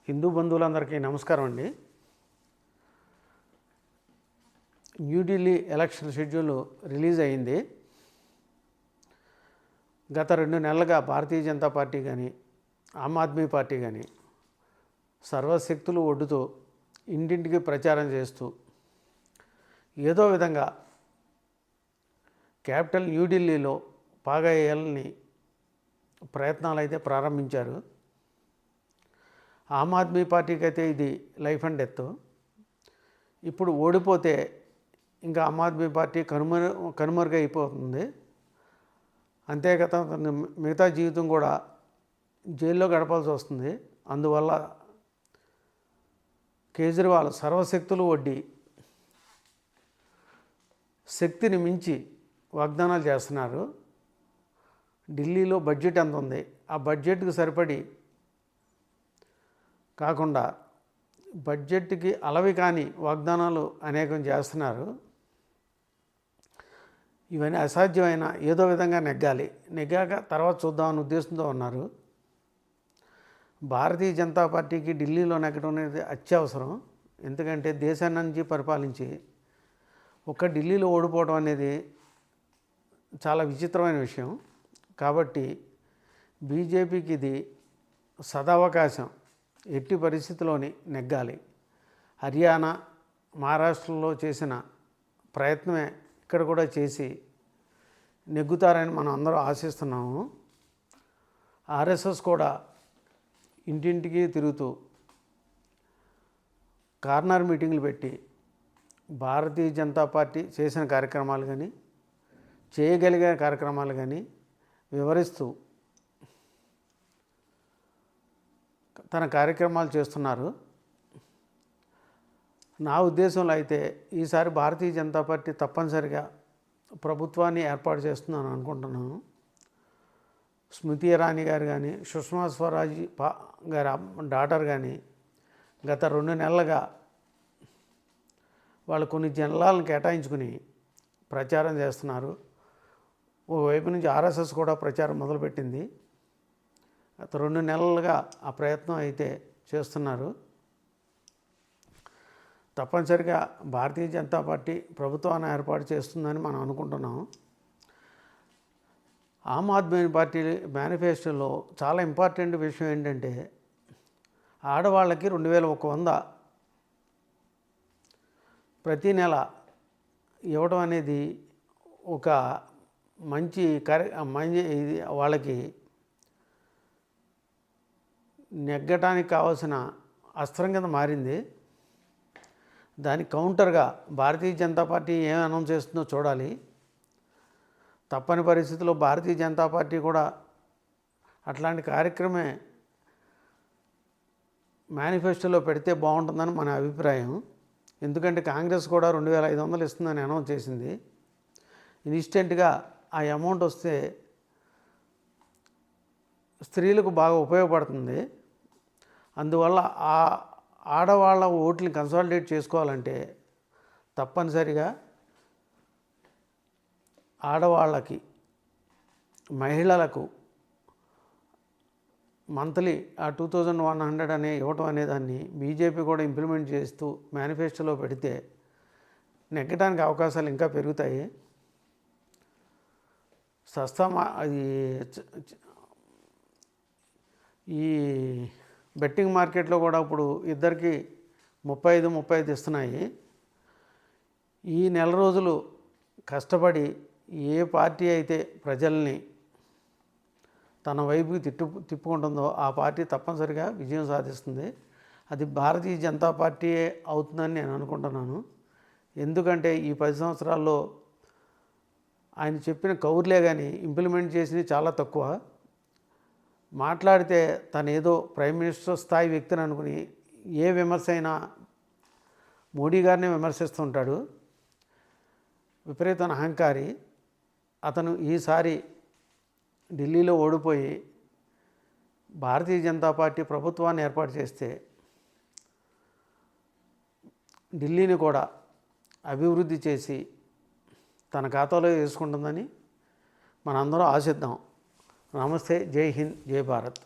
హిందూ బంధువులందరికీ నమస్కారం అండి. న్యూఢిల్లీ ఎలక్షన్ షెడ్యూల్ రిలీజ్ అయింది. గత 2 నెలలుగా భారతీయ జనతా పార్టీ కానీ ఆమ్ ఆద్మీ పార్టీ కానీ సర్వశక్తులు ఒడ్డుతో ఇంటింటికి ప్రచారం చేస్తూ ఏదో విధంగా క్యాపిటల్ న్యూఢిల్లీలో పాగా వేయాలని ప్రయత్నాలు అయితే ప్రారంభించారు. ఆమ్ ఆద్మీ పార్టీకి అయితే ఇది లైఫ్ అండ్ డెత్. ఇప్పుడు ఓడిపోతే ఇంకా ఆమ్ ఆద్మీ పార్టీ కనుమరుగైపోతుంది. అంతేకాక మిగతా జీవితం కూడా జైల్లో గడపాల్సి వస్తుంది. అందువల్ల కేజ్రీవాల్ సర్వశక్తులు ఒడ్డి శక్తిని మించి వాగ్దానాలు చేస్తున్నారు. ఢిల్లీలో బడ్జెట్ ఎంత ఉంది, ఆ బడ్జెట్కి సరిపడి కాకుండా బడ్జెట్కి అలవి కాని వాగ్దానాలు అనేకం చేస్తున్నారు. ఇవన్నీ అసాధ్యమైన ఏదో విధంగా నెగ్గాక తర్వాత చూద్దామని ఉద్దేశంతో ఉన్నారు. భారతీయ జనతా పార్టీకి ఢిల్లీలో నెగ్గడం అనేది అత్యవసరం. ఎందుకంటే దేశాన్ని నుంచి పరిపాలించి ఒక్క ఢిల్లీలో ఓడిపోవడం అనేది చాలా విచిత్రమైన విషయం. కాబట్టి బీజేపీకి ఇది సదవకాశం, ఎట్టి పరిస్థితిలోని నెగ్గాలి. హర్యానా, మహారాష్ట్రలో చేసిన ప్రయత్నమే ఇక్కడ కూడా చేసి నెగ్గుతారని మనం అందరూ ఆశిస్తున్నాము. ఆర్ఎస్ఎస్ కూడా ఇంటింటికి తిరుగుతూ కార్నర్ మీటింగ్లు పెట్టి భారతీయ జనతా పార్టీ చేసిన కార్యక్రమాలు కానీ చేయగలిగే కార్యక్రమాలు కానీ వివరిస్తూ తన కార్యక్రమాలు చేస్తున్నారు. నా ఉద్దేశంలో అయితే ఈసారి భారతీయ జనతా పార్టీ తప్పనిసరిగా ప్రభుత్వాన్ని ఏర్పాటు చేస్తుందని అనుకుంటున్నాను. స్మృతి ఇరానీ గారు కానీ సుష్మా స్వరాజ్ గారి డాటర్ కానీ గత 2 నెలలుగా వాళ్ళు కొన్ని జిల్లాలను కేటాయించుకుని ప్రచారం చేస్తున్నారు. ఓవైపు నుంచి ఆర్ఎస్ఎస్ కూడా ప్రచారం మొదలుపెట్టింది. గత 2 నెలలుగా ఆ ప్రయత్నం అయితే చేస్తున్నారు. తప్పనిసరిగా భారతీయ జనతా పార్టీ ప్రభుత్వాన్ని ఏర్పాటు చేస్తుందని మనం అనుకుంటున్నాం. ఆమ్ ఆద్మీ పార్టీ మేనిఫెస్టోలో చాలా ఇంపార్టెంట్ విషయం ఏంటంటే ఆడవాళ్ళకి 2100 ప్రతి నెల ఇవ్వడం అనేది ఒక మంచి ఇది వాళ్ళకి నెగ్గటానికి కావాల్సిన అస్త్రం కింద మారింది. దానికి కౌంటర్గా భారతీయ జనతా పార్టీ ఏం అనౌన్స్ చేస్తుందో చూడాలి. తప్పని పరిస్థితుల్లో భారతీయ జనతా పార్టీ కూడా అట్లాంటి కార్యక్రమే మేనిఫెస్టోలో పెడితే బాగుంటుందని మన అభిప్రాయం. ఎందుకంటే కాంగ్రెస్ కూడా 2500 ఇస్తుందని అనౌన్స్ చేసింది. ఇన్స్టెంట్గా ఆ అమౌంట్ వస్తే స్త్రీలకు బాగా ఉపయోగపడుతుంది. అందువల్ల ఆ ఆడవాళ్ళ ఓట్లని కన్సాలిడేట్ చేసుకోవాలంటే తప్పనిసరిగా ఆడవాళ్ళకి, మహిళలకు మంత్లీ ఆ 2100 అనే ఇవ్వటం అనేదాన్ని బీజేపీ కూడా ఇంప్లిమెంట్ చేస్తూ మేనిఫెస్టోలో పెడితే నెగ్గడానికి అవకాశాలు ఇంకా పెరుగుతాయి. అది ఈ బెట్టింగ్ మార్కెట్లో కూడా ఇప్పుడు ఇద్దరికి 35 ఇస్తున్నాయి. ఈ నెల రోజులు కష్టపడి ఏ పార్టీ అయితే ప్రజల్ని తన వైపుకి తిప్పుకుంటుందో ఆ పార్టీ తప్పనిసరిగా విజయం సాధిస్తుంది. అది భారతీయ జనతా పార్టీ అవుతుందని నేను అనుకుంటున్నాను. ఎందుకంటే ఈ 10 సంవత్సరాల్లో ఆయన చెప్పిన కౌర్లే కానీ ఇంప్లిమెంట్ చేసినవి చాలా తక్కువ. మాట్లాడితే తను ఏదో ప్రైమ్ మినిస్టర్ స్థాయి వ్యక్తిని అనుకుని ఏ విమర్శ అయినా మోడీ గారిని విమర్శిస్తుంటాడు. విపరీతమైన అహంకారి అతను. ఈసారి ఢిల్లీలో ఓడిపోయి భారతీయ జనతా పార్టీ ప్రభుత్వాన్ని ఏర్పాటు చేస్తే ఢిల్లీని కూడా అభివృద్ధి చేసి తన ఖాతాలో వేసుకుంటుందని మనందరం ఆశిద్దాం. నమస్తే. జై హింద్, జై భారత్.